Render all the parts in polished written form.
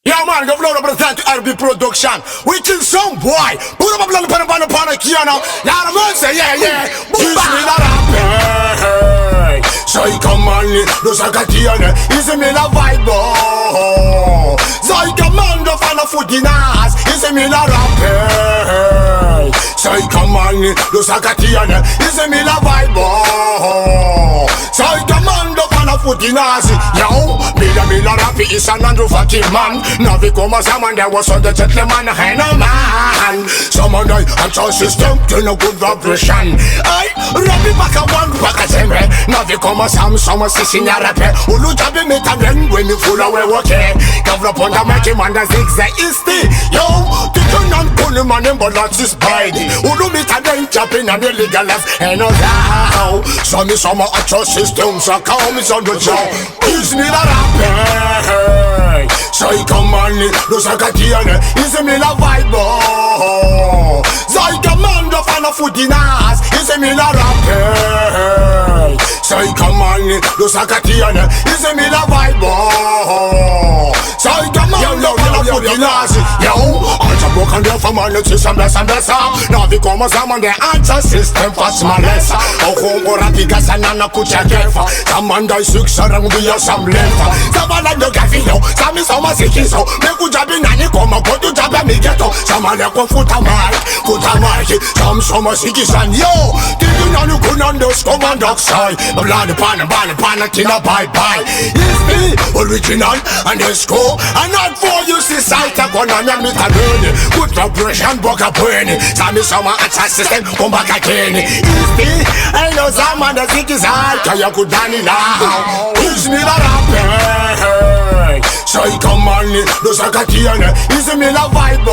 Yeah man, Gafilo represent RB production. We kill some boy. Put up a plan upon a piano. Now the man say yeah. Use me that rap. So he come on, do sakatiana. Is a Mila vibe. So he come on, do fan of foodinas. Is a Mila rap. So he come on, do sakatiana. Is a Mila vibe. So he come on, do fan of foodinas. Yo, Mila rap is an Andrew fucking man. Now we come as a man, there was on the gentleman and a man. Someone die and so system to no good vibration. I rap it back a one back a same. Now we come as some sissing a rap. Ulu jabi me tamen when you full away okay. Cover up on the mic man that zigzag is the yo. The turn on pulling man and but that's his body. Ulu me tamen jumping and illegal left and now. So me some a trust system so come is on the job. Use me that rap. So he come on, do sakatiana, is a Mila vibe. So he come on, do fan of foodinas, is a Mila rap. So he come on, do sakatiana, is a Mila vibe. So he come on, do fan of foodinas. Yo, all the broken there from on the system, bless. Now we come as a man, the answer system fast malessa. Oh, home or a big as an anna kucha kefa. Someone die six and be a some lefa. Someone like the Gafilo, some is some sikiso. Me ku jabi nani koma go to jabi me ghetto. Someone like futa mic. Some sikisan yo. Did you know you couldn't understand on dark side? Blood pan tina bye. Is the original and the score. And not for you see sight a gun and me ta burn. Good vibration book a burn. Some is some answer system come back again. Is the I know some and the sikisan. Kaya ku dani now. Use me the rap. So he come on, do sakatiana, is a Mila vibe.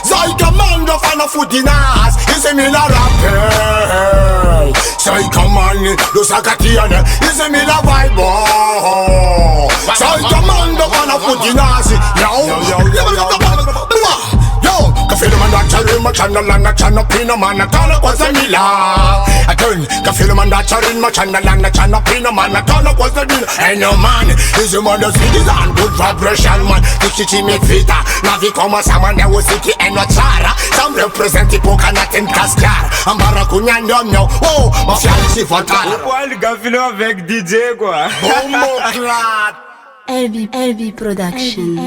So he come on, do fan of foodinas, is a Mila rap. So he come on, do sakatiana, is a Mila vibe. So he come on, do fan of foodinas, Gafilo man that charin my channel and a channel pino man a tana was a Mila. I turn Gafilo man that charin my channel and a channel pino man a tana was a Mila. And no man is a man that is on good vibration man. Tichi make vita. Now we come as a man that was city and not Chara. Some represent the coconut and cascar. I'm Barakunya no. Oh, my fiancé for Tara. Pourquoi le Gafilo avec DJ quoi? LB Production.